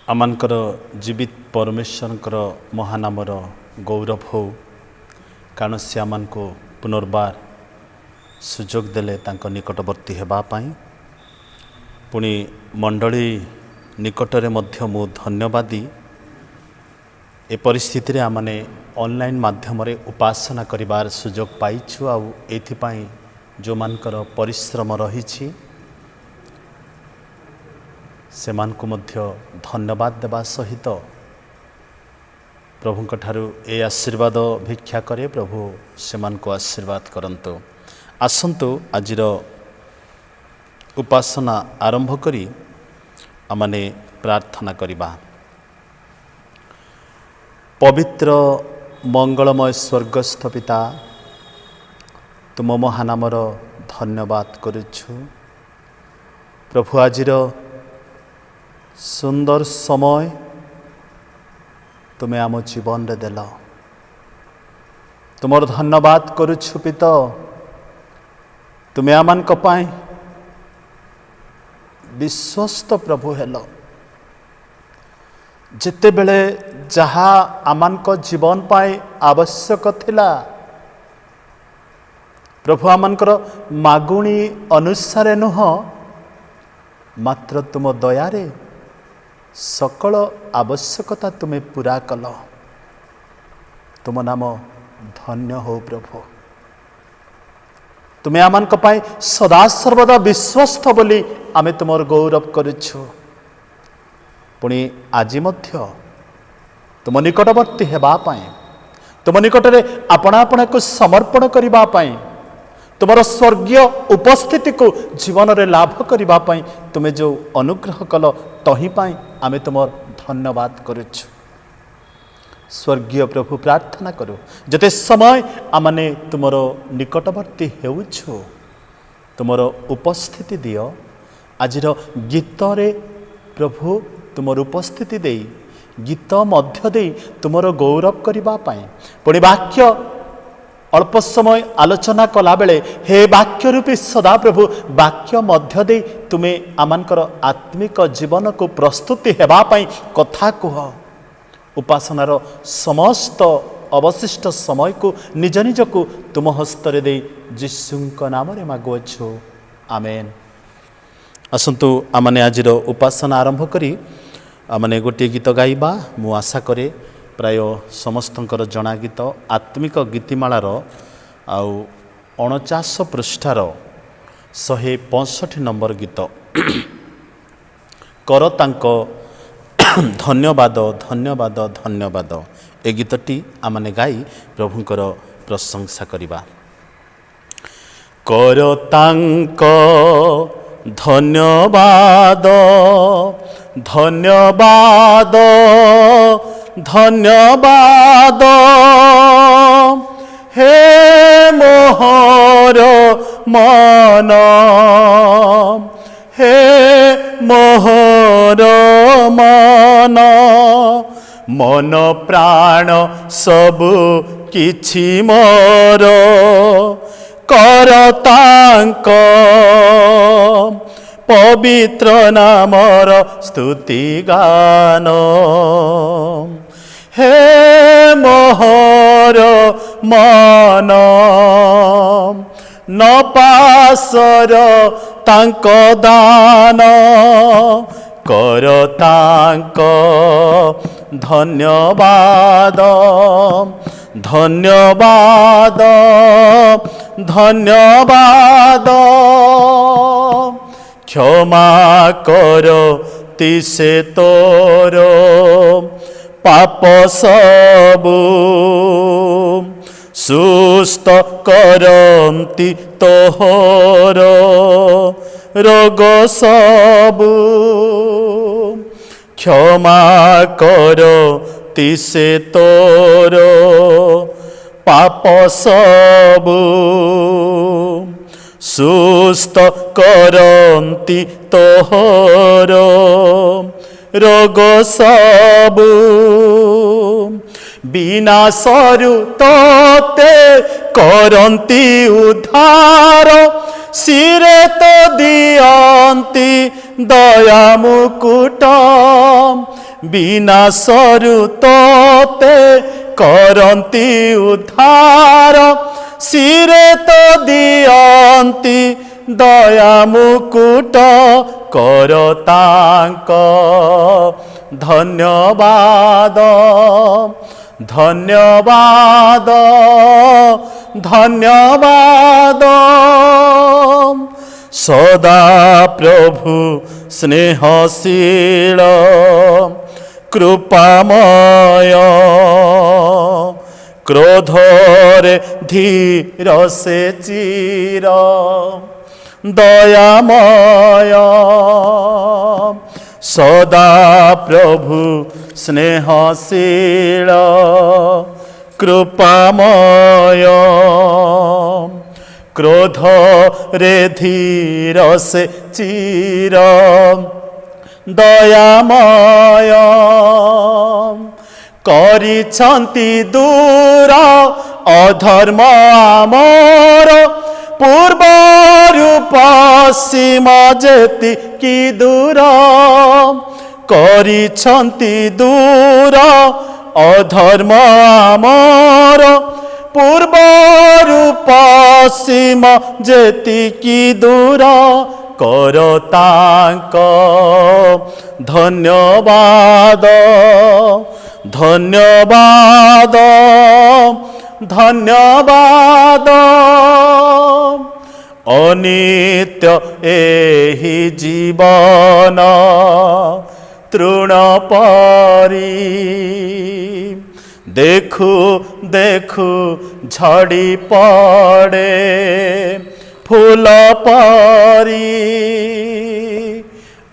आमकर जीवित परमेश्वर महानामर गौरव हो कारण से आम को पुनर्बार सुजोग देले तांको निकटवर्ती हेबापाई पुणी मंडली निकटरे मध्य मु धन्यवादी ए परिस्थिति रे आमने ऑनलाइन माध्यम रे उपासना करिबार सुजोग पाइछु आ एथिपाई जो मानकर परिश्रम रही से मान को मध्य धन्यवाद देवा सहित प्रभु ठारू ए आशीर्वाद भिक्षा करे प्रभु से मान को आशीर्वाद करंतु। आसंतु आजिर उपासना आरंभ करी आमने प्रार्थना करिबा। पवित्र मंगलमय स्वर्गस्थ पिता तुम महानामर धन्यवाद करुछु प्रभु आजिर सुंदर समय तुम्हें आम जीवन रे देल तुमर धन्यवाद करुछु पिता तुम्हें आमान पाई विश्वस्त प्रभु हेल जिते बेले जहा आमान जीवन पाई आवश्यक थिला प्रभु आमानकर मागुणी अनुसार नुह मात्र तुम दयारे सकल आवश्यकता तुम्हें पूरा कल तुम नाम धन्य हो प्रभु तुम्हें आमान पाई सदा सर्वदा विश्वस्त बोली आमे तुमर गौरव करुछु पुणी आज मध्य तुम निकटवर्ती हेबा पाई तुम निकटरे आपणा आपणा को समर्पण करिबा पाई तुमर स्वर्गीय उपस्थिति को जीवन रे लाभ करिबा पाई तुम्हें जो अनुग्रह कल तही पाई आमे तुमर धन्यवाद करुछु। स्वर्गीय प्रभु प्रार्थना करू जते समय आमने तुमर निकटवर्ती हेउछु तुमर उपस्थिति दियो आजिर गीत रे प्रभु तुमर उपस्थिति देई गीत मध्य देई तुमर गौरव करिबा पाई पुणी वाक्य अल्प समय आलोचना कला बेले हे वाक्य रूपी सदा प्रभु वाक्य मध्य दे तुम्हें आमानकर आत्मिक जीवन को प्रस्तुति हेबा पाई कथा कुह उपासनार समस्त अवशिष्ट समय को निज निज को तुम हस्तरे दे जीशुंक नाम रे मागुछु आमेन। आसंतु आमने आजिर उपासना आरंभ करी आमने गोटे गीत गाइबा मु आशा करे प्राय समस्तंकर जना गीत आत्मिक गीतिमालार आउ 49 पृष्ठार 165 नंबर गीत कर तांको धन्यवाद धन्यवाद धन्यवाद ए गीतटी आमने गाई प्रभुंकर प्रशंसा करिबा। कर तांको धन्यवाद धन्यवाद धन्यवाद हे मोहर मन हे मोहर मन मन प्राण सबु किछि मोर कर तांको पवित्र नामर स्तुति गान हे मोहर मन न पासर तांको दान कर तांको धन्यवाद धन्यवाद धन्यवाद क्षमा करो तिसे तोर पाप सबु सुस्त करंती तोहर रोग सबु क्षमा करो तिसे तोर पाप सबु सुस्त करंती तोहर रोग सबु विनाशरु तोते करंती उद्धार सिरे तो दियंती दया मुकुट ବିନାଶରୁ ତୋତେ କରନ୍ତି ଉଦ୍ଧାର, ଶିରେ ତ ଦିଅନ୍ତି ଦୟା ମୁକୁଟ, କର ତାଙ୍କ ଧନ୍ୟବାଦ ଧନ୍ୟବାଦ ଧନ୍ୟବାଦ। ସଦା ପ୍ରଭୁ ସ୍ନେହଶୀଳ କୃପାମୟ, କ୍ରୋଧରେ ଧୀର ସେ ଚିର ଦୟାମୟ। ସଦା ପ୍ରଭୁ ସ୍ନେହଶୀଳ କୃପାମୟ, କ୍ରୋଧରେ ଧୀର ସେ ଚିର ଦୟାମୟ। କରିଛନ୍ତି ଦୂର ଅଧର୍ମ ଆମର, ପୂର୍ବରୁ ପଶ୍ଚିମ ଯେତିକି ଦୂର। କରିଛନ୍ତି ଦୂର ଅଧର୍ମ ଆମର, ପୂର୍ବରୁ ପଶ୍ଚିମ ଯେତିକି ଦୂର। କର ତାଙ୍କ ଧନ୍ୟବାଦ ଧନ୍ୟବାଦ ଧନ୍ୟବାଦ। ଅନିତ୍ୟ ଏହି ଜୀବନ ତୃଣ ପରି, ଦେଖୁ ଦେଖୁ ଝଡ଼ି ପଡ଼େ ଫୁଲ ପରି।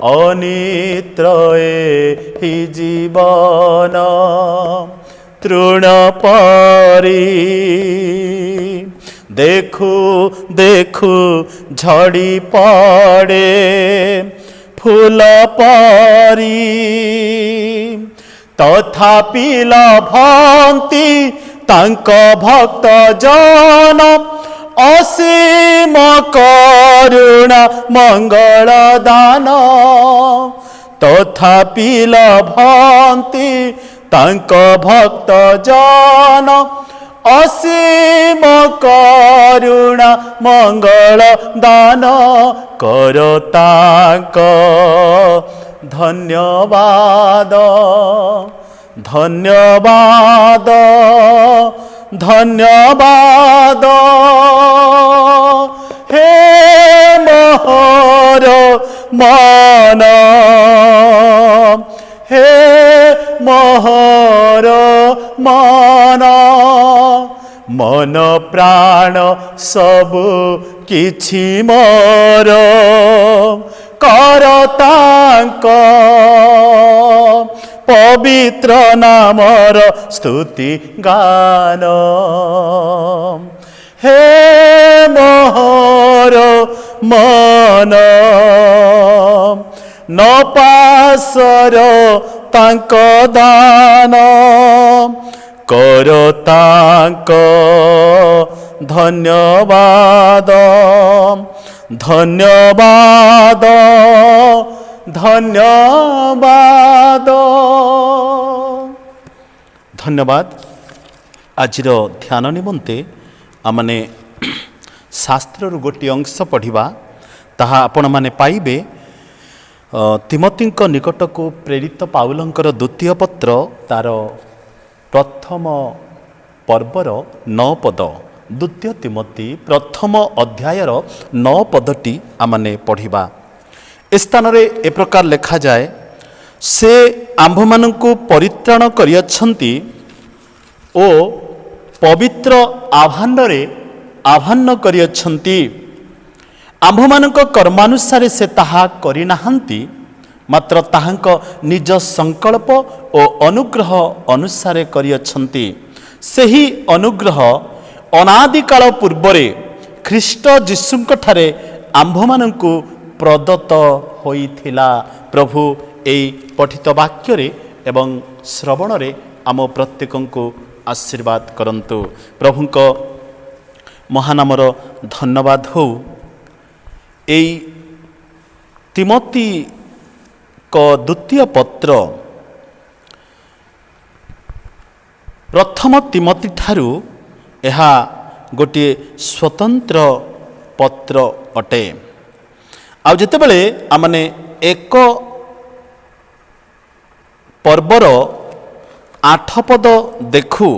ଅନିତ୍ୟ ଏହି ଜୀବନ ତୃଣ ପରି, ଦେଖୁ ଦେଖୁ ଝଡ଼ି ପଡ଼େ ଫୁଲ ପରି। ତଥାପି ଲଭନ୍ତି ତାଙ୍କ ଭକ୍ତ ଜନ, ଅସୀମ କରୁଣା ମଙ୍ଗଳ ଦାନ। ତଥାପି ଲଭନ୍ତି ତାଙ୍କ ଭକ୍ତ ଜନ, ଅସୀମ କରୁଣା ମଙ୍ଗଳ ଦାନ। କର ତାଙ୍କ ଧନ୍ୟବାଦ ଧନ୍ୟବାଦ ଧନ୍ୟବାଦ। ହେ ମୋହର ମନ, ହେ ମୋହର ମନ, ମନ ପ୍ରାଣ ସବୁ କିଛି ମୋର। କର ତାଙ୍କ ପବିତ୍ର ନାମର ସ୍ତୁତି ଗାନ। ହେ ମୋହର ମନ, ନ ପାସର ତାଙ୍କ ଦାନ। କର ତାଙ୍କ ଧନ୍ୟବାଦ ଧନ୍ୟବାଦ ଧନ୍ୟବାଦ। ଧନ୍ୟବାଦ। ଆଜିର ଧ୍ୟାନ ନିମନ୍ତେ ଆମମାନେ ଶାସ୍ତ୍ରରୁ ଗୋଟିଏ ଅଂଶ ପଢ଼ିବା। ତାହା ଆପଣମାନେ ପାଇବେ ତିମୋଥୀଙ୍କ ନିକଟକୁ ପ୍ରେରିତ ପାଉଲଙ୍କର ଦ୍ୱିତୀୟ ପତ୍ର, ତାର ପ୍ରଥମ ପର୍ବର 9 ପଦ। ଦ୍ୱିତୀୟ ତିମୋଥୀ ପ୍ରଥମ ଅଧ୍ୟାୟର 9 ପଦଟି ଆମମାନେ ପଢ଼ିବା। ଏ ସ୍ଥାନରେ ଏ ପ୍ରକାର ଲେଖାଯାଏ, ସେ ଆମ୍ଭମାନଙ୍କୁ ପରିତ୍ରାଣ କରିଅଛନ୍ତି ଓ ପବିତ୍ର ଆହ୍ୱାନରେ ଆହ୍ୱାନ କରିଅଛନ୍ତି। ଆମ୍ଭମାନଙ୍କ କର୍ମାନୁସାରେ ସେ ତାହା କରିନାହାନ୍ତି, ମାତ୍ର ତାହାଙ୍କ ନିଜ ସଂକଳ୍ପ ଓ ଅନୁଗ୍ରହ ଅନୁସାରେ କରିଅଛନ୍ତି। ସେହି ଅନୁଗ୍ରହ ଅନାଦିକାଳ ପୂର୍ବରେ ଖ୍ରୀଷ୍ଟ ଯୀଶୁଙ୍କଠାରେ ଆମ୍ଭମାନଙ୍କୁ ପ୍ରଦତ୍ତ ହୋଇଥିଲା। ପ୍ରଭୁ ଏହି ପଠିତ ବାକ୍ୟରେ ଏବଂ ଶ୍ରବଣରେ ଆମ ପ୍ରତ୍ୟେକଙ୍କୁ ଆଶୀର୍ବାଦ କରନ୍ତୁ। ପ୍ରଭୁଙ୍କ ମହାନାମର ଧନ୍ୟବାଦ ହଉ। ଏଇ ତିମୋଥୀଙ୍କ ଦ୍ୱିତୀୟ ପତ୍ର प्रथम तिमोथी ठारू ଏହା ଗୋଟିଏ स्वतंत्र पत्र अटे। आउ जेतेबेले आमने एक पर्वर 8 पद देखु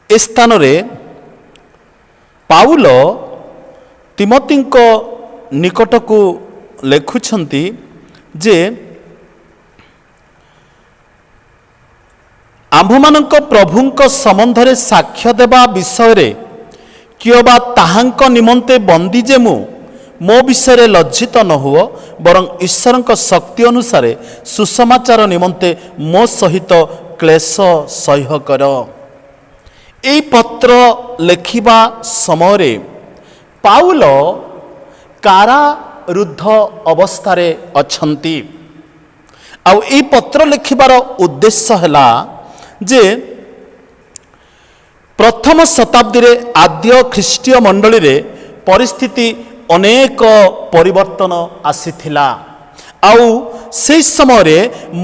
ए स्थान रे पाउल तिमोथी निकट को लेखुछंती जे आम्भमानक प्रभुंक संबंधरे साक्ष्य देवा विषय किओ बा ताहांक निमंते बंदी जे मो विषय लज्जित न हुओ बरं ईश्वरंक शक्ति अनुसार सुसमाचार निमंते मो सहित क्लेश सह्य कर। एई पत्र लेखिबा समय पाउल कारारुद्ध अवस्थारे अछंती। आउ एई पत्र लेखिबार उद्देश्य हला जे प्रथम शताब्दी रे आद्य ख्रीष्टीय मंडली रे परिस्थिति अनेक परिवर्तन आसीथिला। आउ से समय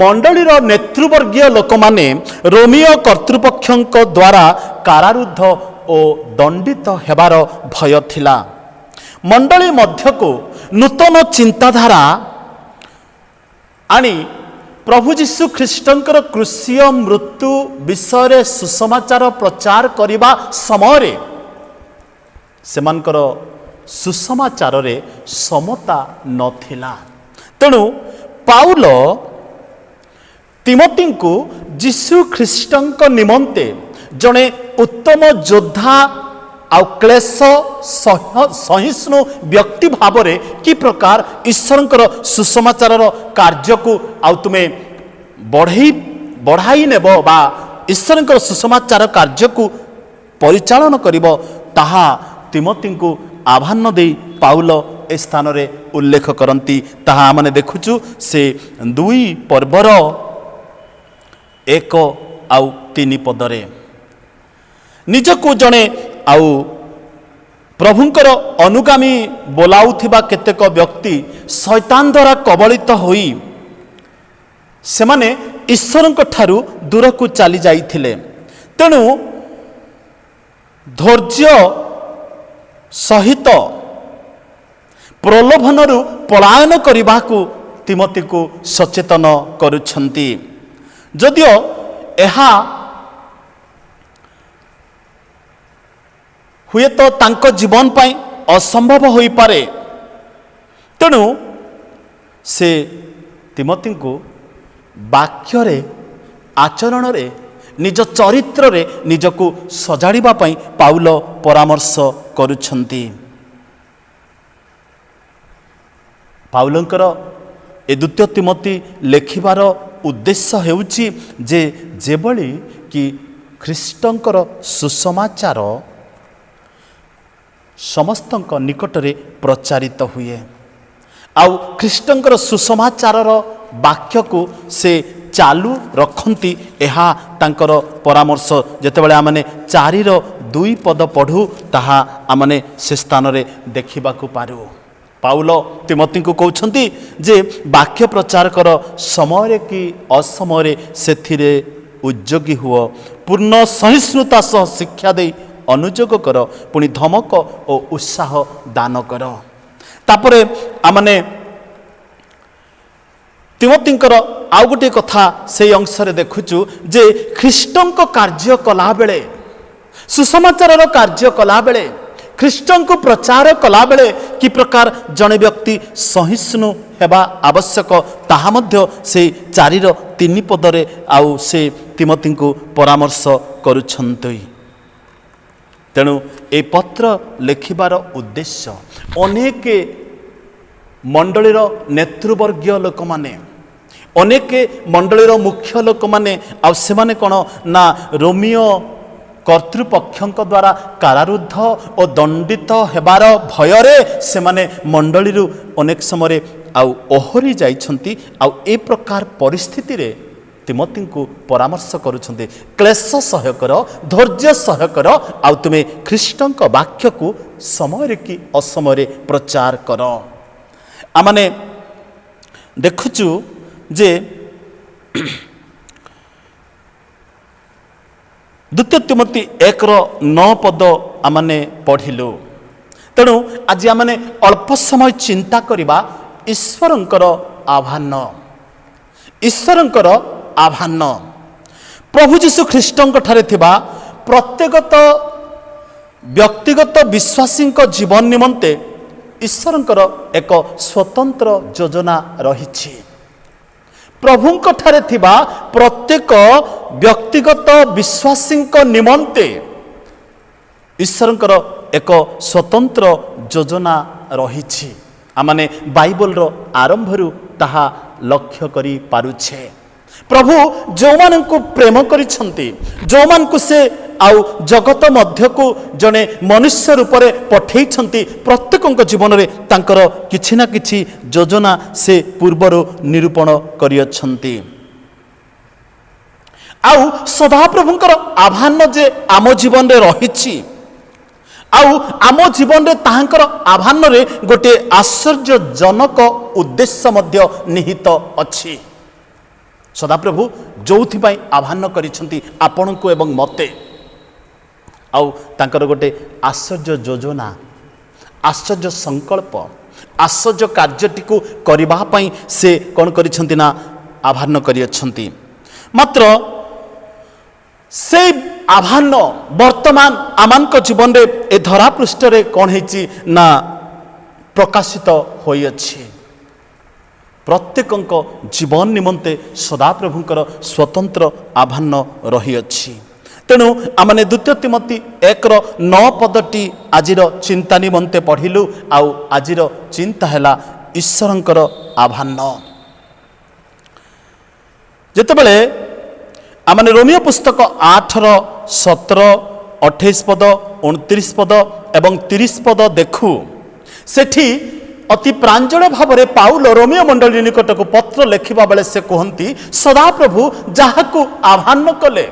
मंडलीर नेतृवर्गीय लोक माने रोमियो कर्तृपक्षक द्वारा कारारुद्ध और दंडित हेबार भय थिला। मंडली मध्यको नूतन चिंताधारा आनी प्रभु जीशु ख्रीष्टंकर क्रूसीय मृत्यु विषय सुसमाचार प्रचार करिबा समय सेमानकर सुसमाचार रे समता नथिला। तेणु पाउल तिमोथी को जीशु ख्रीष्टंक निमंते जड़े उत्तम योद्धा आउ क्लेश सहिष्णु व्यक्ति भाव में कि प्रकार ईश्वरंकर सुसमाचार कार्य को आउ तुमे बढ़ाई नेब बा ईश्वरंकर सुसमाचार कार्य को परिचालन करिब ताहा तिमोथी को आह्वान दे पाउल ए स्थान रे उल्लेख करती। ताहा आमने देखुचु से 2 पर्वर 1 आउ 3 पदरे निजको जड़े आउ प्रभुंकर अनुगामी बोलाउथिबा केतेक व्यक्ति शैतान द्वारा कबलित होई सेमाने ईश्वरंक ठारू दूर को चली जाइथिले। तेणु धैर्य सहित प्रलोभनरु पलायन करबाकू तिमोथी को सचेतन करुछंती। जदियो एहा हुए तो तांको जीवन पाई असंभव होई पारे। तेणु से तिमोथी को वाक्य रे आचरण रे निज चरित्र रे निजको सजाड़िबा पाई पाउल परामर्श करुछंती। पाउलंकर ए 2 तिमोथी लेखिबार उद्देश्य हेउची जे जेबली कि ख्रीष्टंकर सुसमाचार समस्तंक निकट रे प्रचारित हुए। आउ ख्रीष्टंकर सुसमाचार वाक्य को से चालू रखती एहा तांकर परामर्श। जेतेबेले आमने 4:2 पद पढ़ू ताहा आमने से स्थान रे देखिबा को पारू। पाउल तिमोथी को कहउछंती जे वाक्य प्रचार कर समय कि असमय सेथिरे उद्योगी हुओ पूर्ण सहिष्णुता सह शिक्षा दे अनुयोग कर पुणी धमक और उत्साह दान कर। तापरे आमने तिमोथींकर आउ गोटे कथा से अंश रे देखुचु जे ख्रीष्टंक कार्य कला बेले सुसमाचार कार्य कला बेले ख्रीष्टन को प्रचार कला बेले कि प्रकार जड़े व्यक्ति सहिष्णु हेबा आवश्यक ताहा मध्य से 4:3 पदरे आउ से तिमोथी को परामर्श करुछंती। तेणु ए पत्र लेखिबार उद्देश्य अनेक मंडलीर नेतृवर्गीय लोक माने अनेक मंडलीर मुख्य लोक माने आ सेमाने कोन ना रोमियो कर्तृपक्षक द्वारा कारारुद्ध और दंडित हेबार भयरे सेमाने मंडली अनेक समय आउ ओहरी जाइछंती। आउ ए प्रकार परिस्थिति रे तिमोथी को परामर्श करुछंती क्लेश सह्य कर धैर्य सह्य कर आउ तुमे ख्रीष्टंक वाक्य को समय कि असमय प्रचार कर। आमने देखुचु जे द्वितीय तिमोथी 1:9 पद आमने पढ़िलु। तेणु आज आमने अल्प समय चिंता करवा ईश्वरंकर आह्वान, ईश्वरंकर आह्वान प्रभु जीशु ख्रीष्टଙ୍କ ଠାରେ ଥିବା प्रत्येकत व्यक्तिगत विश्वासी जीवन निमंते ईश्वरंकर एक स्वतंत्र योजना रही। प्रभुंक ଠାରେ ଥିବା प्रत्येक व्यक्तिगत विश्वासी निमंते ईश्वरंकर एक स्वतंत्र योजना रही। आमने बाइबल रो आरंभरू ताहा लक्ष्य करी पारुछे। प्रभु जो माननकु प्रेम करिसंती, जो मानकु से आउ जगत मध्य को जने मनुष्य रूप में पठेइछंती, प्रत्येक जीवन में तांकर किछि ना किछि योजना से पूर्वर निरूपण करियछंती। आउ सदाप्रभुंकर आह्वान जे आम जीवन में रही, आउ आम जीवन में ताहांकर आह्वान रे गोटे आश्चर्यजनक उद्देश्य मध्य निहित अछि। सदाप्रभु जोथिपाई आह्वान करिसंती आपनकु एवं मते, आउ तांकर गोटे आश्चर्य योजना, आश्चर्य संकल्प, आश्चर्य कार्यटी को करबा पई से कोन करिसंती ना आह्वान करियछंती। मात्र से आह्वान वर्तमान आमानक जीवन रे ए धरा पृष्ठ रे कोन हेची ना प्रकाशित होई अछि। प्रत्येक जीवन निमंते सदाप्रभुंकर स्वतंत्र आह्वान रही अछि। तेणु आमने द्वितीय तिमोथी 1:9 पदटी आजिर चिंता निमंते पढ़िलु। आउ आजिर चिंता हैला ईश्वरंकर आह्वान। जेतेबेले आमने रोमियो पुस्तक 8:17-28 पद, 29 पद एवं 30 पद देखु, सेठी अति प्रांजल भाव में पाउल रोमियो मंडली निकट को पत्र लिखा बेले से कहती, सदाप्रभु जहाकू आह्वान कले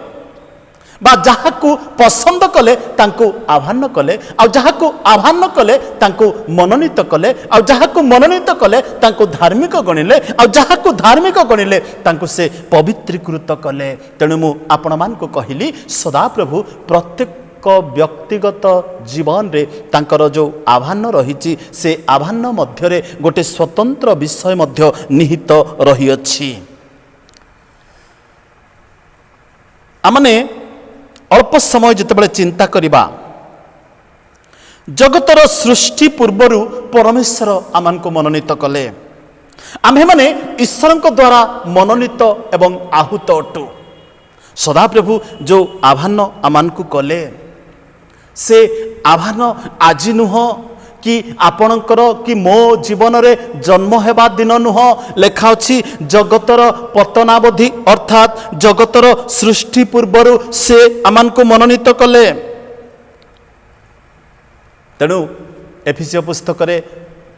बा जहाकू पसंद कले तांको आह्वान कले, आ जहाकू आह्वान कले तांको मनोनीत कले, आ जहाकू मनोनीत कले तांको धार्मिक गणिले, आ जहाकू धार्मिक गणिले तांको से पवित्रीकृत कले। तेणु मु आपण मान को कहली सदाप्रभु प्रत्येक व्यक्तिगत जीवन रे तांकर जो आह्वान रही, से आह्वान मध्य गोटे स्वतंत्र विषय मध्य निहित रही अछि। आमने अल्प समय जितेबाला चिंता करिबा, जगतर सृष्टि पूर्वर परमेश्वर आमान को मनोनीत कले। आम्हे माने ईश्वरଙ୍କ द्वारा मनोनीत एवं आहूत अटु। सदाप्रभु जो आह्वान आमान को कले, से आह्वान आज नुह कि आपणकर कि मो जीवन रे जन्म हेबा दिन नुह, लेखा अछि जगतर पतनावधि अर्थात जगतर सृष्टि पूर्वर से आमान को मनोनीत कले। तेणु एफिसियो पुस्तक रे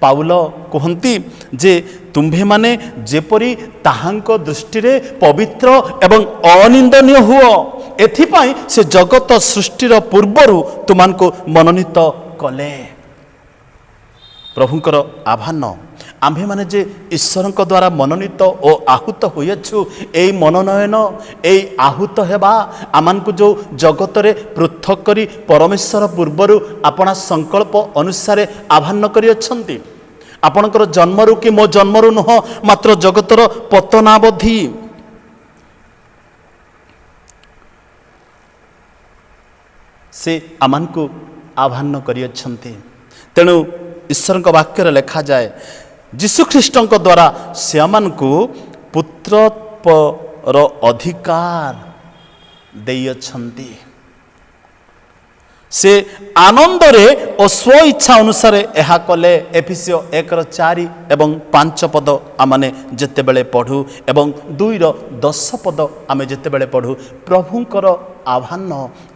पाउल कहती जे तुम्भे माने जेपरी ताहांक दृष्टि रे पवित्र एवं अनिंदनीय हुओ, एथिपाई से जगत सृष्टिर पूर्वरु तुमानको मनोनीत कले। प्रभुंकर आह्वान आम्भे माने जे ईश्वरଙ୍କ द्वारा मनोनीत और आहूत होइछु, एई मनोनयन एई आहूत हेबा आमानकु जो जगत रे पृथक करी परमेश्वर पूर्वरु आपना संकल्प अनुसार आह्वान करि अछंती। आपणकर जन्मरु कि मो जन्मरु नुह, मात्र जगतर पतनावधि से आमानकु आह्वान करि अछंती। तेणु ईश्वर वाक्य लेखा जाए जीशुख्रीष्टଙ୍କ द्वारा से आमानकु पुत्रत्वर अधिकार देई अछंती। से आनंद रे और स्व इच्छा अनुसार यह कले। एफिसियो 1:4 एवं 5 पद आमने जेते बेले पढ़ू एवं 2:10 पद आमे जेते बेले पढ़ू, प्रभुंकर आह्वान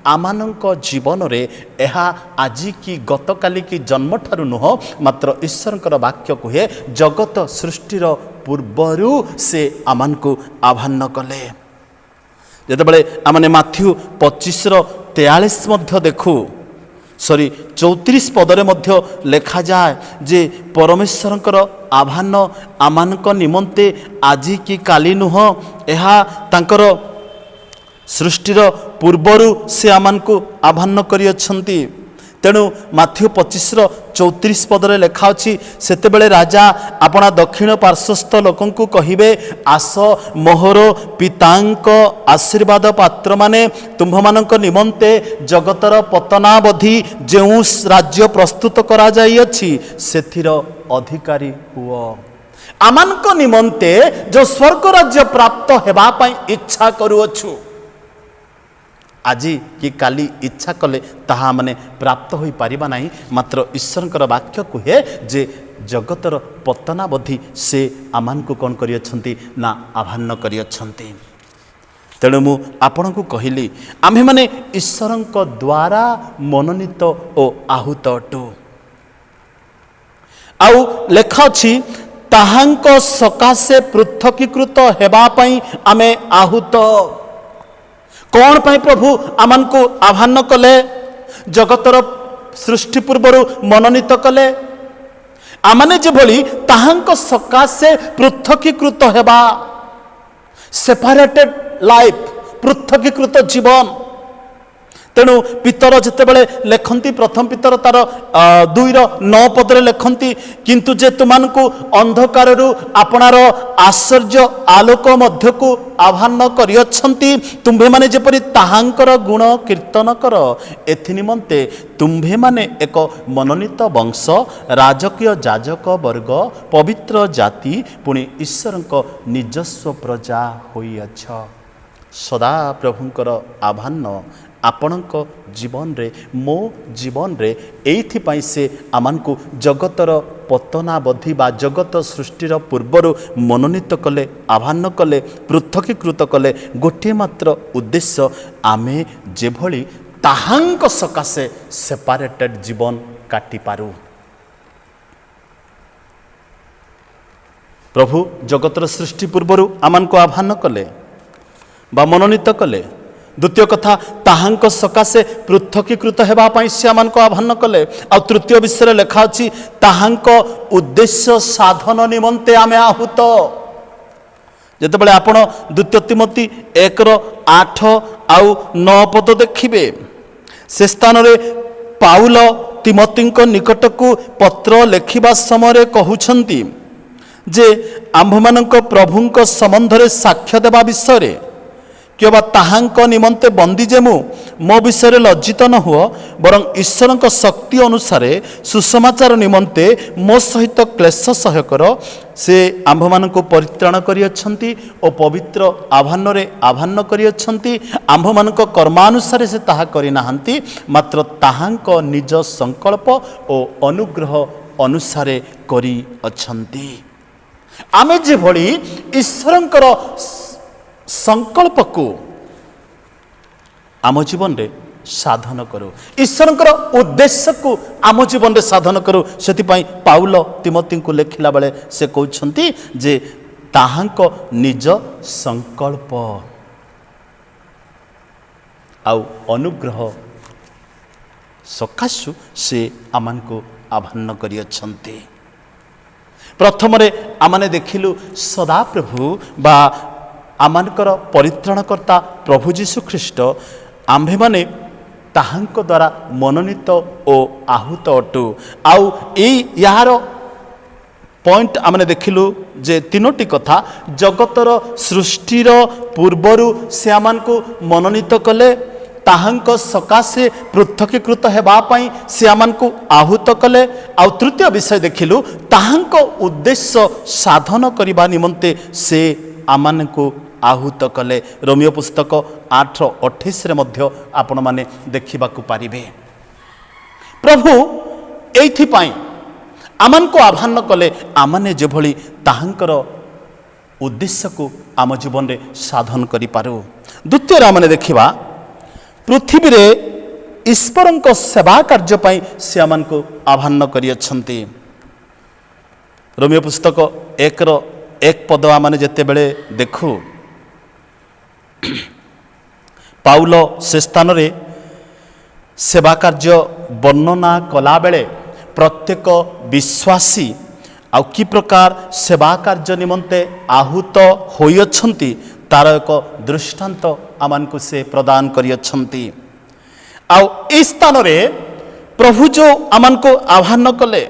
आमानंक जीवन रे यह आज की गतकाली की जन्म ठारू नुह, मात्र ईश्वरंकर वाक्य कहे जगत सृष्टिर पूर्वरु से आमानकु आह्वान कले। जेतेबेले आमने माथ्यू 25:43 मध्य देखू, 34 पदरे मध्य लेखा जाए जे परमेश्वरंकर आह्वान आमानक निमंते आजि कि काली नुह, ଏହା ତାଙ୍କର सृष्टिर पूर्वरु से आमानकु आह्वान करियछन्ति। तेणु माथ्यू 25:34 पदरे लेखा अछि, सेतेबेले राजा आपणा दक्षिण पार्श्वस्थ लोकंकु कहिबे, आस मोहर पितांक आशीर्वाद पात्र माने तुम्भमानंक निमंते जगतर पतनावधि जेउ राज्य प्रस्तुत करा जाई अछि सेथिर अधिकारी हुओ। आमानक निमंते जो स्वर्ग राज्य प्राप्त हेबा पई इच्छा करूअछु, आज कि काली इच्छा कले ताहा माने प्राप्त हो पारिबा नाही। मात्र ईश्वरंकर वाक्य कहे जे जगतर पतनावधि से आमानकु कौन करियछन्ति ना आह्वान करियछन्ति। तेणु मु आपणकु कहिली आम्हे माने ईश्वरंक द्वारा मनोनीत ओ आहूत अटु। आउ लेखा अछि, ताहांक सकाशे पृथकीकृत हेबा पई आमे आहूत। कौन पाई प्रभु आमान को आह्वान कले, जगतर सृष्टि पूर्वर मनोनीत कले, आमाने जेभली ताहांक सकाशे पृथकीकृत हेबा, सेपारेटेड लाइफ, पृथकीकृत जीवन। तेणु पितर जितेबले लेखन्ति प्रथम पितर तार 2:9 पदरे लेखन्ति, किंतु जे तुमानकु अंधकारु आपणार आश्चर्य आलोक मध्यकु आह्वान करियछन्ति, तुम्भे माने जेपरि ताहांकर गुण कीर्तन कर, एथि निमंते तुम्भे माने एक मनोनीत वंश, राजकीय याजक वर्ग, पवित्र जाति, पुणी ईश्वरंक निजस्व प्रजा होइअछ। सदा प्रभुंकर आह्वान आपणक जीवन रे, मो जीवन रे, एइथिपाई से आमानकु जगतर पतनावधि बा जगत सृष्टिर पूर्वर मनोनीत कले, आह्वान कले, पृथकीकृत कले, गोटे मात्र उद्देश्य आमे जेभली ताहांक सकाशे सेपारेटेड जीवन काटी पारू। प्रभु जगतर सृष्टि पूर्वर आमानकु आह्वान कले बा मनोनीत कले। द्वितीय कथा, ताहांक सकाशे पृथकीकृत हेबा पई से आमानकु आह्वान कले। आ तृतीय विषय लेखा अछि, ताहांक उद्देश्य साधन निमंते आमे आहूत। जेतेबेले आपण द्वितीय तिमोथी 1:8 आउ 9 पद देखिबे, से स्थान रे पाउल तिमोथीଙ୍କ निकटकू पत्र लेखिबा समय कहउछन्ति जे आम्भमानଙ୍କ प्रभुଙ୍କ संबंधरे साक्ष्य देबा विषय रे केवल ताहांक निमंते बंदी जेमु मो विषय लज्जित न हुओ, बरं ईश्वरंक शक्ति अनुसार सुसमाचार निमंते मो सहित क्लेश सह्य कर। से आम्भमानଙ୍କୁ परित्राण करियछन्ति ओ पवित्र आह्वान करियछन्ति। आम्भमानଙ୍କ कर्मानुसार से ताहा करि नाहंती, मात्र ताहांक निज संकल्प ओ अनुग्रह अनुसार करि अछन्ति। आमे जे भली ईश्वरंकर संकल्प को आम जीवन रे साधन करू, ईश्वरंकर उद्देश्य को आम जीवन रे साधन करू। सेति पई पाउल तिमोथी को लेखिला बेले से कहउछन्ति जे ताहांक निज संकल्प आउ अनुग्रह सकाशु से आमानको आह्वान करियछन्ति। प्रथम रे आमाने देखिलु सदा प्रभु बा आमानकर परित्राणकर्ता प्रभु जीशु ख्रीष्ट आम्भे माने ताहांक द्वारा मनोनीत ओ आहूत अटु। आउ यार पॉइंट आमने देखिलु जे तीनोटी कथा, जगतर सृष्टिर पूर्वरु से आमानकु मनोनीत कले, ताहांक सकाशे पृथकीकृत हेबा पई से आमानकु आहूत कले। आउ तृतीय विषय देखिलु, ताहांक उद्देश्य साधन करिबा निमंते से आमानकु आहूत कले। रोमियो पुस्तक 8:28 मध्य आपण माने देखिबाकु पारिबे। प्रभु एइथि पई आमानकु आह्वान कले, आमाने जेभली ताहांकर उद्देश्य को आम जीवन रे साधन करि पारू। द्वितीय आमने देखिबा, पृथ्वी रे ईश्वरंक सेवा कार्य पई से आमानकु आह्वान करियछन्ति। रोमियो पुस्तक 1:1 पद आमने जेते बेले देखु, पाउल से स्थान रे सेवा कार्य वर्णना कला बेले प्रत्येक विश्वासी आउ कि प्रकार सेवा कार्य निमंते आहूत होइअछंती तार एक दृष्टांत आमानकु से प्रदान करिअछंती। आउ ए स्थान रे प्रभु जो आमानकु आह्वान कले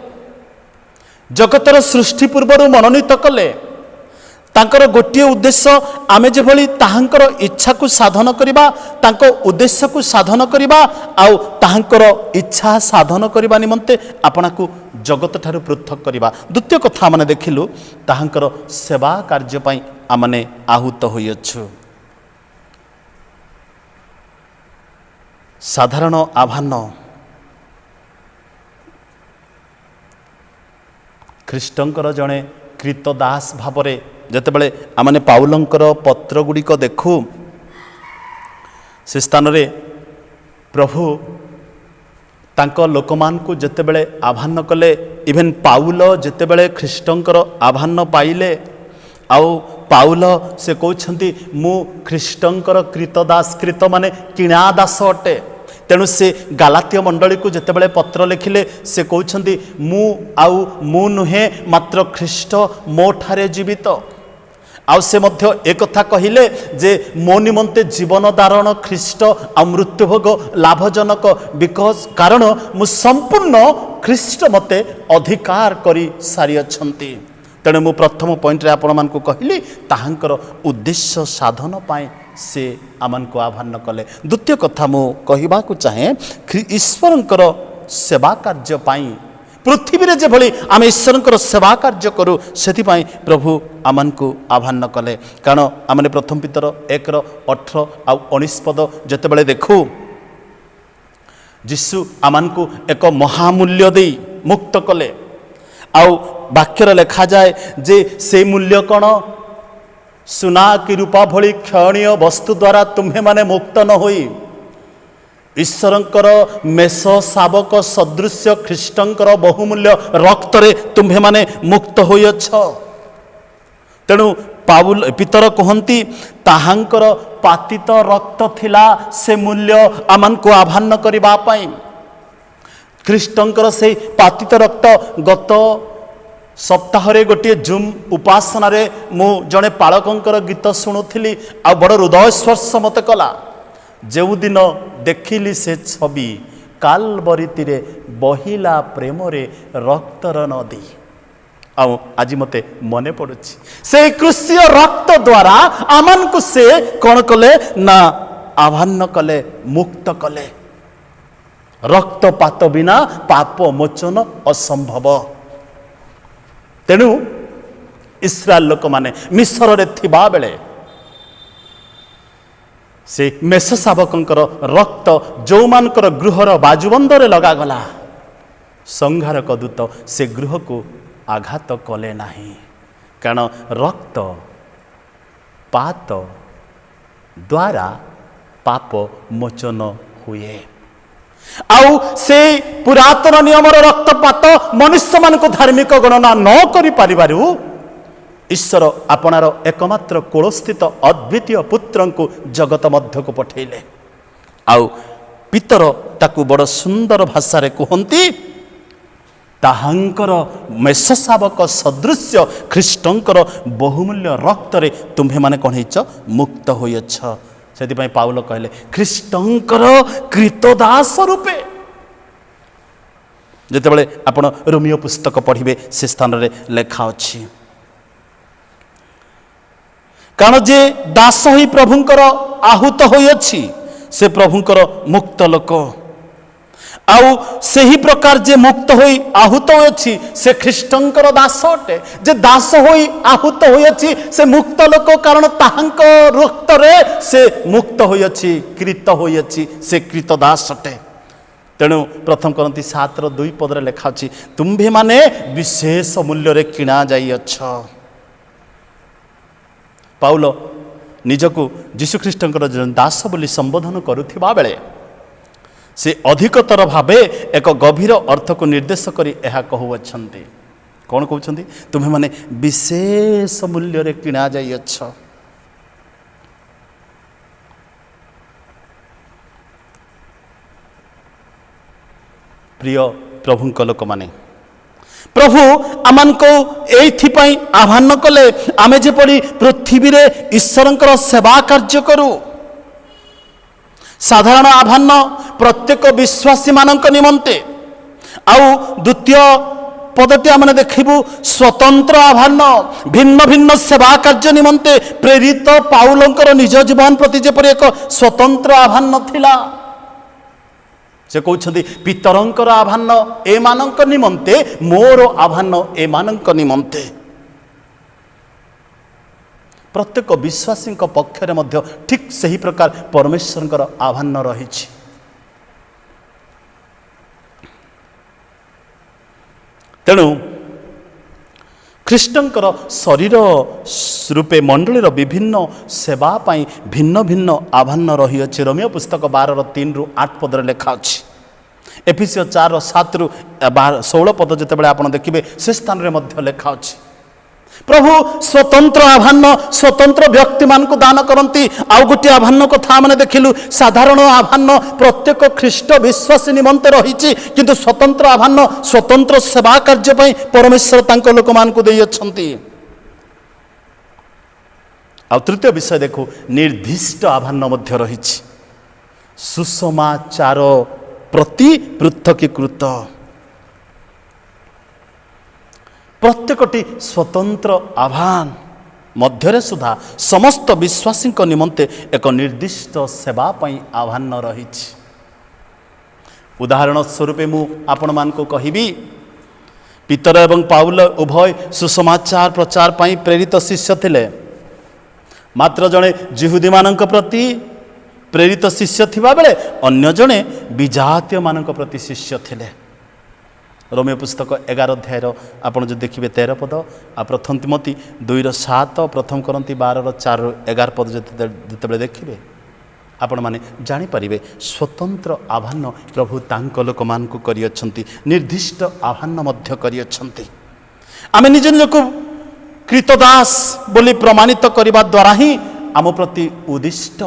जगतर सृष्टि पूर्वर मनोनीत कले तांकर गोटे उद्देश्य आमे जेभली ताहांकर इच्छा को साधन करिबा तांको उद्देश्य को साधन करिबा आउ ताहांकर इच्छा साधन करिबा निमंते आपणाकु जगत ठारू पृथक करिबा। द्वितीय कथा माने देखिलु ताहांकर सेवा कार्य पई आमने आहूत होइअछु। साधारण आह्वान ख्रीष्टंकर जड़े कृतदास भावरे जेतेबेले आमने पाउलंकर पत्र गुड़िक देखु से स्थान रे प्रभु तांको लोकमान को जेतेबेले आह्वान कले इवेन पाउल जेतेबेले ख्रीष्टंकर आह्वान पाइले आउ पाउल से कहते मु ख्रीष्टंकर कृतदास कृत माने किणा दास अटे। तेणु से गालातीय मंडली को जेतेबेले पत्र लिखिले से कहते मु नुहे मात्र ख्रीष्ट मो ठारे जीवित आउ से मध्य एक कथा कहिले जे मो निमंते जीवन धारण ख्रीष्ट आ मृत्युभोग लाभजनक बिकज कारण मु संपूर्ण ख्रीष्ट मते अधिकार करी सारी अछंती। तेणु मु प्रथम पॉइंट रे आपण मान को कहली ताहांकर उद्देश्य साधन पाए से आमन को आह्वान कले। द्वितीय कथा मु कहबा को चाहे ईश्वरंकर सेवा कार्य पाई पृथ्वी रे जे भली आमे ईश्वरंकर सेवा कार्य करू सेति पाई प्रभु आमन को आह्वान कले। कारण आमने प्रथम पितर 1:18 आ 19 पद जेतेबेले देखू यीशु आमन को एक महामूल्य दे मुक्त कले आउ वाक्यर लिखा जाए जे से मूल्य कौन सुना कि रूपा भली क्षणीय वस्तु द्वारा तुम्हें माने मुक्त न होई ईश्वरंकर मेष शावक सदृश्य ख्रीष्टंकर बहुमूल्य रक्तरे तुम्हें माने मुक्त होइअछ। तेणु पाउल पितर कहती ताहांकर पातित रक्त थिला से मूल्य आमन को आह्वान करबा पई ख्रीष्टंकर से पातित रक्त गत सप्ताह गोटे जूम उपासना रे मु जड़े पालकंकर गीत शुणुली आ बड़ हृदय स्पर्श मत कला जो दिन देखिली से छवि कालबरी तीरे बहिला प्रेम रे रक्तर नदी आज मते मने पड़ुछि से क्रूसीय रक्त द्वारा आमन को से कौन कले ना आह्वान कले मुक्त कले। रक्तपात बिना पाप मोचन असंभव। तेणु इस्राएल लोक माने मिस्र रे थिबा बेले से मेष शावकंकर रक्त जो मानकर गृहर बाजुबंदर लगागला संहारक दूत से गृह को आघात कले नाही कारण रक्त पात द्वारा पाप मोचन हुए। आउ से पुरातन नियमर रक्तपात मनुष्य मान को धार्मिक गणना न करि पारिबारु ईश्वर आपणार एकमात्र कोलस्थित अद्वितीय पुत्र को जगत मध्य को पठेले आउ पितर ताकू बड़ सुंदर भाषा रे कहंती ताहांकर मेष शावक सदृश्य ख्रीष्टंकर बहुमूल्य रक्त रे तुम्हें माने कौन होइछ मुक्त होइछ। से पाउल कहले ख्रीष्टंकर कृतदास रूपे जितेबाला आपण रोमियो पुस्तक पढ़िबे से स्थान रे लेखा अछि कारण जे दास होई प्रभुंकर आहूत होइछि से प्रभुंकर मुक्त लोक आउ सही प्रकार जे मुक्त होई आहूत होइछि से ख्रीष्टंकर दास अटे। जे दास होई आहूत होइछि से मुक्त लोक कारण ताहांक रक्त रे से मुक्त होइछि कृत होइछि से कृत दास अटे। तेणु प्रथम करंती 7:2 पदरे लेखा अछि तुम्भे माने विशेष मूल्य रे किणा जाइअछ। पाउल निजको यीशु ख्रीष्टंकर दास बोली संबोधन करुथिबा बेले से अधिकतर भावे एक गभीर अर्थ को निर्देश करी एहा कहउछन्ति कौन कहउछन्ति तुम्हें माने विशेष मूल्य रे किणा जाइअछ। प्रिय प्रभुंक लोक माने प्रभु आमको एइथिपाई आह्वान कले आमे जेपरि पृथ्वी रे ईश्वरंकर सेवा कार्य करू। साधारण आह्वान प्रत्येक विश्वासी मानक निमंते आउ द्वितीय पदटी आम देखू स्वतंत्र आह्वान भिन्न भिन्न सेवा कार्य निमंते प्रेरित पाउलंकर निज जीवन प्रति जेपरि एक स्वतंत्र आह्वान थिला। से कहते पितरंकर आह्वान एमानंक निमंते मोर आह्वान एमानंक निमंते। प्रत्येक विश्वासी पक्षरे मध्य ठीक सही प्रकार परमेश्वर आह्वान रही। तेणु ख्रीष्टंकर शरीर रूपे मंडलीर विभिन्न सेवा पाई भिन्न भिन्न आह्वान रही अच्छे। रोमियो पुस्तक 12:3-8 पदरे लिखा अच्छी। एफिसियो 4:7-16 पद जितेबाला आप देखिए से स्थान में लिखा अच्छी। प्रभु स्वतंत्र आह्वान स्वतंत्र व्यक्ति मान को दान करती। आउ गोटे आह्वान कथा मैंने देखिलु साधारण आह्वान प्रत्येक ख्रीष्ट विश्वासी निमंते रही किंतु स्वतंत्र आह्वान स्वतंत्र सेवा कार्य पाई परमेश्वर तांको लोक मान को देई अछंती। आ तृतीय विषय देखो निर्दिष्ट आह्वान मध्य रही सुसमाचार प्रति पृथकीकृत। प्रत्येकटी स्वतंत्र आह्वान मध्य सुधा समस्त विश्वासी निमंते एक निर्दिष्ट सेवा पाई आह्वान रही। उदाहरण स्वरूप मु आपण मान को कहिबी पीतर एवं पाउल उभय सुसमाचार प्रचार पाई प्रेरित शिष्य थिले। मात्र जड़े जिहुदी मानक प्रति प्रेरित शिष्य थिबा बेले अन्य जड़े विजातीय मानक प्रति शिष्य थिले। रोमियो पुस्तक 11 अध्याय आप जो देखिए 13 पद आ प्रथम तिमोथी 2:7 प्रथम करंती 12:4-11 पद जिते देखिए आपण माने जानी परिबे स्वतंत्र आह्वान प्रभु तांको लोक मान को करि अछंती। निर्दिष्ट आह्वान मध्य करि अछंती। आमे निज निजको कृतदास बोली प्रमाणित करबा द्वारा ही आम प्रति उद्दिष्ट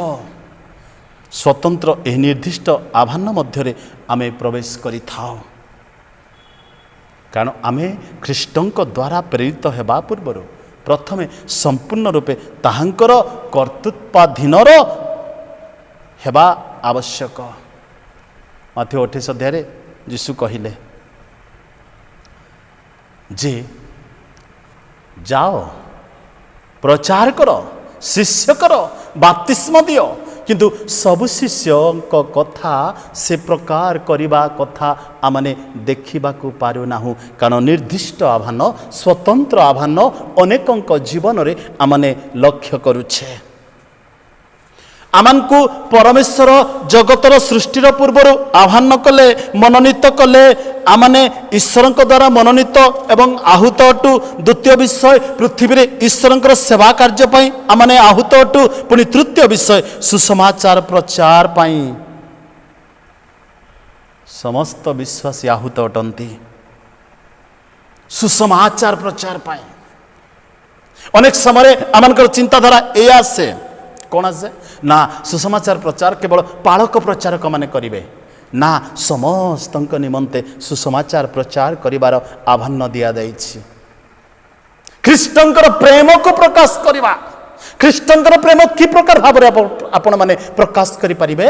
स्वतंत्र एह निर्दिष्ट आह्वान मध्य आमे प्रवेश करि थाओ। कारण आमे ख्रीष्टंक द्वारा प्रेरित हेबा पूर्वर प्रथमे संपूर्ण रूपे ताहांकर कर्तृत्वाधीनर हेबा आवश्यक। माथ्यू 28 अध्याय यीशु कहिले जे जाओ प्रचार कर शिष्य कर बाप्तिस्म दियो किंतु सबु शिष्य कथा से प्रकार करने कथा आमने देखा पारु नाहु। कारण निर्दिष्ट आह्वान स्वतंत्र आह्वान अनेक जीवन में आमने लक्ष्य करुछे। आमको परमेश्वर जगतर सृष्टिर पूर्वर आह्वान कले मनोनीत कले आमने ईश्वर द्वारा मनोनीत एवं आहूत अटू। द्वितीय विषय पृथ्वी रे ईश्वर सेवा कार्य पाई आमने आहूत अटू। पुणी तृतीय विषय सुसमाचार प्रचार पाई समस्त विश्वासी आहूत अटंती। सुसमाचार प्रचार पाई अनेक समय आमनकर चिंताधारा ए आसे कौन आसे ना सुसमाचार प्रचार केवल पालक प्रचारक माने करिवे ना समस्त निमंते सुसमाचार प्रचार करिवार आह्वान दिया जाइछि। ख्रीष्टंकर प्रेम को प्रकाश करिवा। ख्रीष्टंकर प्रेम कि प्रकार भाव आपण माने प्रकाश करि परिबे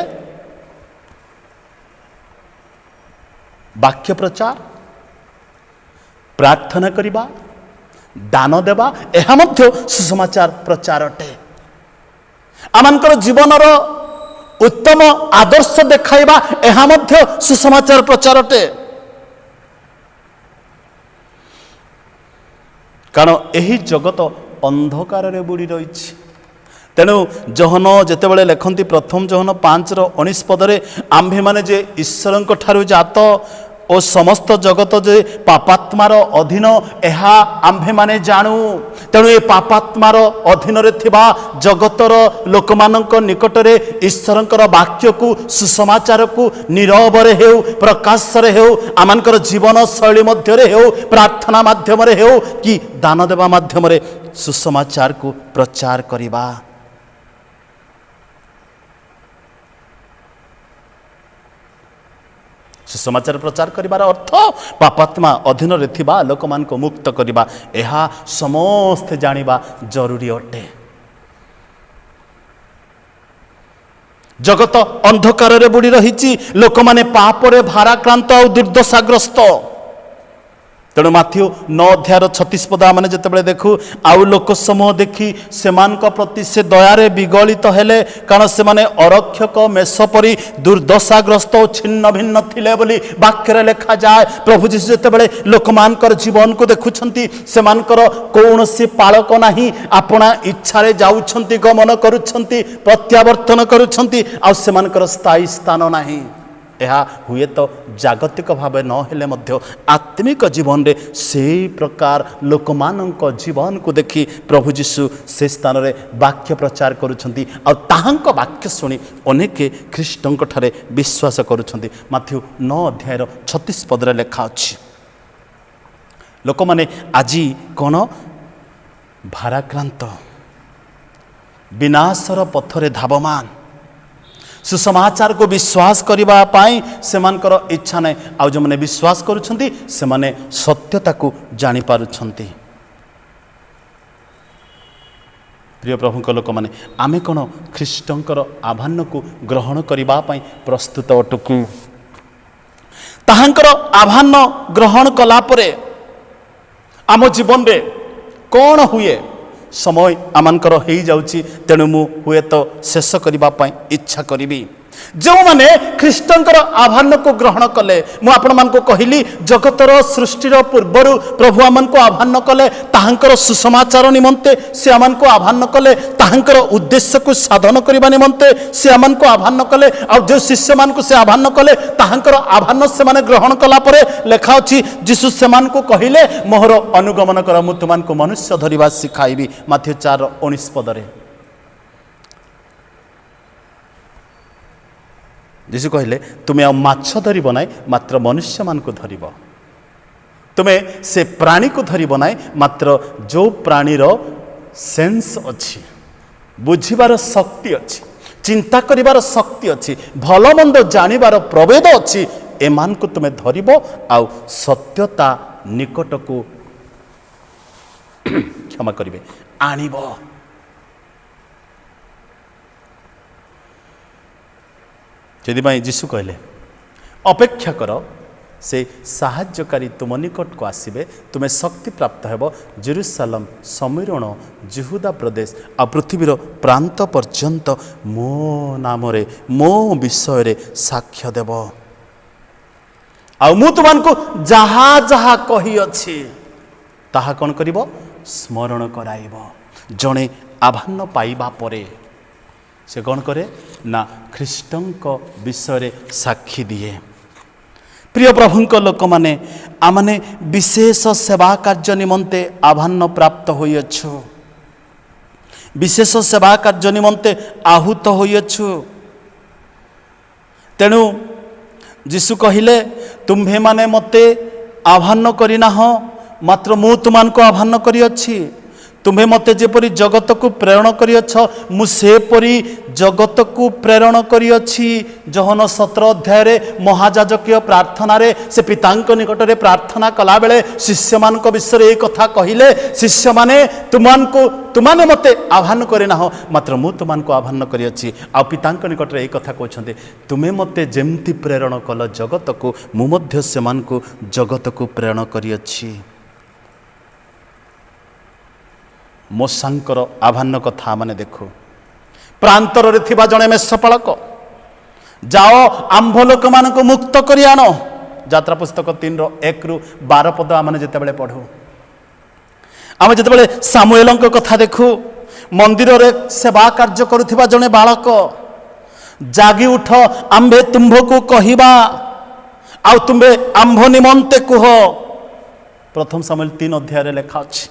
वाक्य प्रचार प्रार्थना करिबा दान देवा एहा मध्य सुसमाचार प्रचार अटे। आमनकर जीवनर उत्तम आदर्श देखाइबा एहा मध्य सुसमाचार प्रचार अटे। कारण एही जगत अंधकार रे बुड़ी रही। तेणु जहन जेतेबेले लेखंती प्रथम जहन 5:19 पदरे आम्भे माने जे ईश्वर ठारू जात ओ समस्त जगत जे पापात्मार अधीन एहा आम्भे माने जानू। तेणु ए पापात्मार अधीन रे थिबा जगतर लोकमानंक निकटरे ईश्वरंकर वाक्य को सुसमाचार को नीरवरे हेउ प्रकाशरे हेउ आमानकर जीवन शैली मध्यरे हेउ प्रार्थना माध्यम रे हेउ कि दान देवा माध्यम रे सुसमाचार को प्रचार करिबा। सुसमाचार प्रचार करिबार अर्थ पापात्मा अधीन रे थिबा लोकमान को मुक्त करिबा एहा समस्त जानिबा जरूरी अटे। जगत अंधकार रे बुड़ी रहिछि, लोक माने पाप रे भाराक्रांत और दुर्दशाग्रस्त। तेणु माथ्यू 9 अध्याय 36 पद आम जिते देखू आउ लोक समूह देखी सेमान प्रति से दयारे विगलित हेले, कारण से माने अरक्षक मेष परी दुर्दशाग्रस्त और छिन्न भिन्न थिले बोली वाक्य लिखा जाए। प्रभु जीशु जितेबाला लोक मानकर जीवन को देखुंती सेमानकर कौनसी पालक नाही, आपणा इच्छा रे जाउछंती, गमन करुछंती, प्रत्यावर्तन करुछंती, आ सेमानकर स्थायी स्थान नाही। यह हुए तो जागतिक भाव न हेले मध्य आत्मिक जीवन रे से प्रकार लोकमानक जीवन को देखि प्रभु जीशु से स्थान रे वाक्य प्रचार करुछंती और ताहांक वाक्य सुनी अनेक ख्रीष्टंक ठारे विश्वास करुछंती। माथ्यू 9 अध्याय 36 पदरे लेखा अछि, लोक माने आजी कोन भाराक्रांत विनाशर पथरे धावमान, सुसमाचार को विश्वास करबा पाई सेमानकर इच्छा नहीं। आउ जो माने विश्वास करुछंती से माने सत्यता को जानी पारुछंती। प्रिय प्रभु को लोक माने आमे कोन ख्रीष्टंकर आह्वान को ग्रहण करबा पाई प्रस्तुत अटकू। ताहांकर आह्वान ग्रहण कला परे आम जीवन रे कौन हुए समय आमानकर हो जाउची। तेणु मु हुए तो शेष करबा पाई इच्छा करिबी। जो माने ख्रीष्टंकर आह्वान को ग्रहण कले, मु आपण मान को कहिली जगतर सृष्टिर पूर्वरु प्रभु आमन को आह्वान कले, ताहांकर सुसमाचार निमंते से आमन को आह्वान कले, ताहांकर उद्देश्य को साधन करबा निमंते से आमन को आह्वान कले। और जो शिष्य मान को से आह्वान कले ताहांकर आह्वान से माने ग्रहण कला परे लेखा अछि यीशु से मान को कहिले मोहर अनुगमन कर, मु तुमान को मनुष्य धरिबा सिखाइबी। माथ्यू 4:19 पदरे यीशु कहले तुमे आ माछ धरिब नाई, मात्र मनुष्य मान को धरिब। तुमे से प्राणी को धरिब नाई, मात्र जो प्राणीर सेंस अच्छी, बुझिबार शक्ति अच्छी, चिंता करिबार शक्ति अच्छी, भल मंद जानिबार प्रभेद अच्छी, एमान को तुमे धरिब आउ सत्यता निकट को क्षमा करिवे आनिब। सेदिपाई यीशु कहले अपेक्षा कर से साहाय्यकारी तुम निकट को आसिबे, तुम्हें शक्ति प्राप्त हेब, जेरुसालेम समीरण जिहुदा प्रदेश आ पृथ्वीर प्रांत पर्यंत मो नाम रे मो विषय रे साक्ष्य देव। आ मु तुमको जहा जहा कही अछि ताहा कौन करिब स्मरण कराइब। जणे आह्वान पाइबा परे से कौन करे ना ख्रीष्टंक विषय साक्षी दिए। प्रिय प्रभुंक लोक माने आमने विशेष सेवा कार्य निमंते आह्वान प्राप्त होइछु, विशेष सेवा कार्य निमंते आहूत होइछु। तेणु यीशु कहिले तुम्भे माने मते आह्वान करिना हो, मात्र मु तुमान को आह्वान करिअछि। तुम्हें मते जेपरी जगत को प्रेरण करिअछ मु सेपरी जगत को प्रेरण करिअछि। जहन 17 अध्याय रे महायाजकीय प्रार्थना रे से पितांक निकट रे प्रार्थना कला बेले शिष्य मान को विषय ए कथा कहिले, शिष्य माने तुमाने मते आह्वान करिना हो, मात्र मु तुमान को आह्वान करिअछि। आ पितांक निकट रे ए कथा कहछन्ते तुमे मते जेमति प्रेरण कल जगत को मु मध्य सेमान को जगत को प्रेरण करिअछि। मोसांकर आह्वान कथा माने देखो, प्रांतर रे थिबा जणे मेषपालक जाओ आंभ लोक मान को मुक्त करि आनो। यात्रा पुस्तक 3:1-12 पद आमने जेतेबेले पढू, आम जेतेबेले सामुएल कथा देखू, मंदिर रे सेवा कार्य करुथिबा जणे बालक जागी उठ आंभे तुम्भ को कहिबा आ तुम्भे आंभ निमंते कुह। प्रथम सामुएल 3 अध्याय रे लेखा अछि।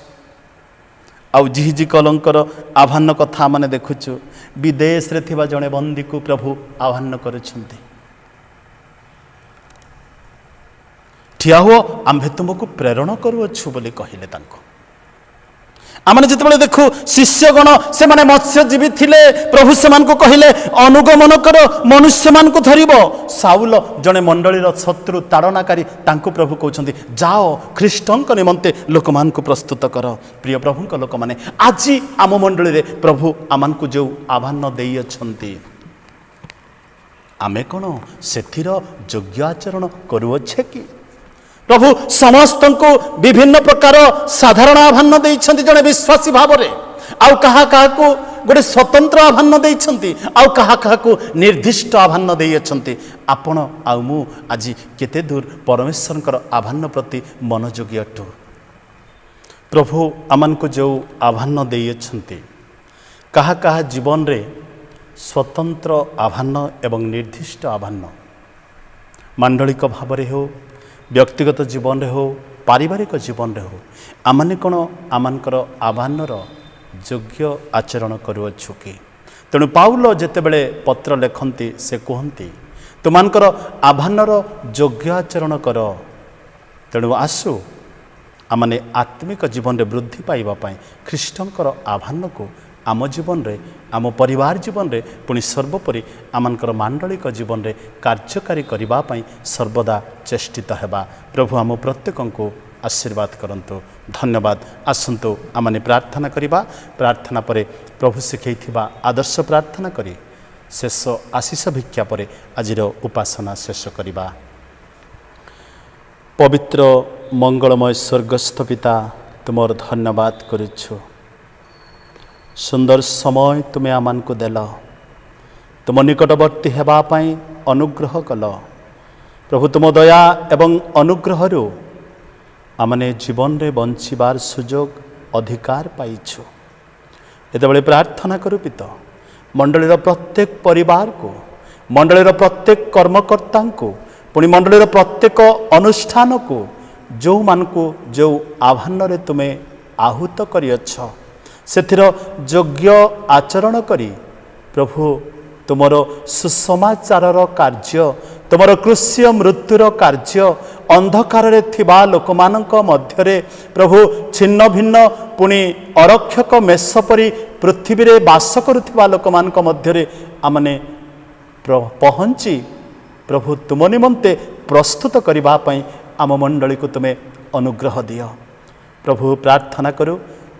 आउ जिहिजी कलंकर आह्वान कथा माने देखुछु, विदेश रे थिबा जणे बंदी को प्रभु आह्वान करुछन्ते ठिया हुओ आंभे तुमको प्रेरण करुअछु बोली कहिले तांको। आम जिते देखु शिष्यगण से माने मत्स्यजीवी थिले प्रभु से कहले अनुगमन कर मनुष्य मान को धरिब साउल जड़े मंडलीर शत्रु ताड़नाकारी तांको प्रभु कहते जाओ ख्रीष्टों निमंते लोक मान को प्रस्तुत कर। प्रिय प्रभु लोक मैंने आज आम मंडली रे प्रभु आमान को जो आह्वान देइछन्ति आमे कौन से योग्य आचरण करुअछे कि प्रभु समस्त को विभिन्न प्रकार साधारण आह्वान देइछन्ति जड़े विश्वासी भाव में आउ कहा को गोटे स्वतंत्र आह्वान देइछन्ति आउ कहा को निर्दिष्ट आह्वान देइछन्ति आपण आउ मु आज केते दूर परमेश्वर आह्वान प्रति मनोयोगी अटु। प्रभु आमान को जो आह्वान देइछन्ति कहा जीवन रे स्वतंत्र आह्वान एवं निर्दिष्ट आह्वान मांडलिक भाव में हो व्यक्तिगत जीवन रे हो पारिवारिक जीवन रे हो आमाने कौन आमानकर आह्वानर योग्य आचरण करुअछु कि तेणु पाउल जेतेबेले पत्र लेखन्ति से कहन्ति तुमानकर आह्वानर योग्य आचरण कर। तेणु आसु आमाने आत्मिक जीवन रे वृद्धि पाइबा पाई ख्रीष्टंकर आह्वान को आम जीवन रे आम परिवार जीवन रे पुणी सर्वोपरि आमानकर मांडलिक जीवन रे कार्यकारी करबा पई सर्वदा चेष्टित हेबा। प्रभु आम प्रत्येक को आशीर्वाद करंतु। धन्यवाद। आसंतु आमने प्रार्थना करिबा। प्रार्थना परे प्रभु शिखैथिबा आदर्श प्रार्थना करी शेष आशीष भिक्षा परे आजिर उपासना शेष करिबा। पवित्र मंगलमय स्वर्गस्थ पिता तुमर धन्यवाद करुछु। सुंदर समय तुम्हें आमान को देल तुम निकटवर्ती हेबापाई अनुग्रह कल। प्रभु तुम दया एवं अनुग्रह आमने जीवन रे बंचिबार सुजोग अधिकार पाइछु। एतबेले प्रार्थना करू पिता मंडलीर प्रत्येक परिवार को मंडलीर प्रत्येक कर्मकर्ता को पुणी मंडलीर प्रत्येक अनुष्ठान को जो मान को जो आह्वान रे तुम्हें आहूत करियछ सेथिर योग्य आचरण करी प्रभु तुमर सुसमाचार कार्य तुमर कृष्य मृत्युर कार्य अंधकार रे थिबा लोकमानक मध्यरे प्रभु छिन्न भिन्न पुणी अरक्षक मेष परी पृथ्वी रे वास करुथिबा लोकमानक मध्यरे आमने पहुँची प्रभु तुम निमंते प्रस्तुत करबा पई आम मंडली को तुम्हें अनुग्रह दियो। प्रभु प्रार्थना करू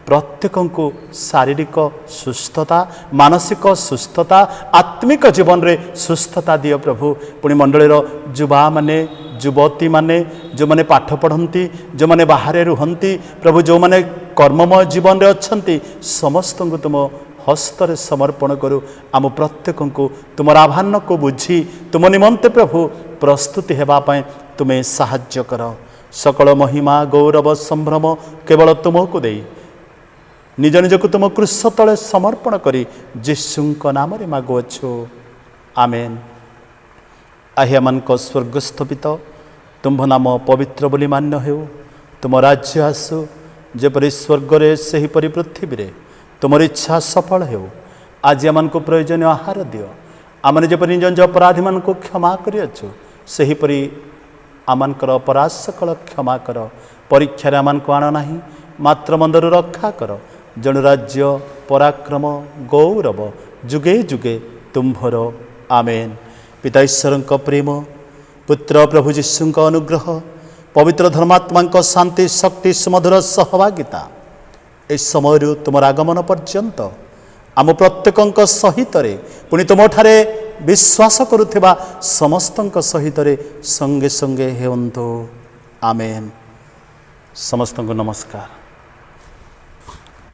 प्रत्येक को शारीरिक सुस्थता मानसिक सुस्थता आत्मिक जीवन रे सुस्थता दियो प्रभु। पुणी मंडलीर युवा माने युवती माने जो माने पाठ पढ़ती जो माने बाहर रुहंती प्रभु जो माने कर्ममय जीवन रे अछंती समस्त को तुम हस्तर समर्पण करू। आम प्रत्येक को तुम आह्वान को बुझी तुम निमंते प्रभु प्रस्तुति हेबा पई तुम्हें साहाय्य कर। सकल महिमा गौरव संभ्रम केवल तुमको देई निज निज को तुम क्रूस तले समर्पण करी जीशुंक नाम रे मागुअछु। आमेन। आह्यामान स्वर्गस्थ पिता तुम्भ नाम पवित्र बोली मान्य हो तुम राज्य आसु जेपरि स्वर्ग रे सेहीपरि पृथ्वी रे तुमर इच्छा सफल हो। आज आमान को प्रयोजन आहार दियो आमने जेपरि निज निज अपराधी मान को क्षमा करियछु सेहीपरि आमानकर अपराध सकल क्षमा कर। परीक्षा आमान को आण नाही मात्र मंदर रक्षा कर। जन राज्य पराक्रम गौरव जुगे जुगे तुम्भर। आमेन। पिता ईश्वर प्रेम पुत्र प्रभु जीशु अनुग्रह पवित्र धर्मात्मा शांति शक्ति सुमधुर सहभागिता ए समय तुम आगमन पर्यंत आम प्रत्येक सहित पुणी तुम ठारे विश्वास करुथिबा समस्त सहित संगे संगे हेउंतु। आमेन। समस्त को नमस्कार।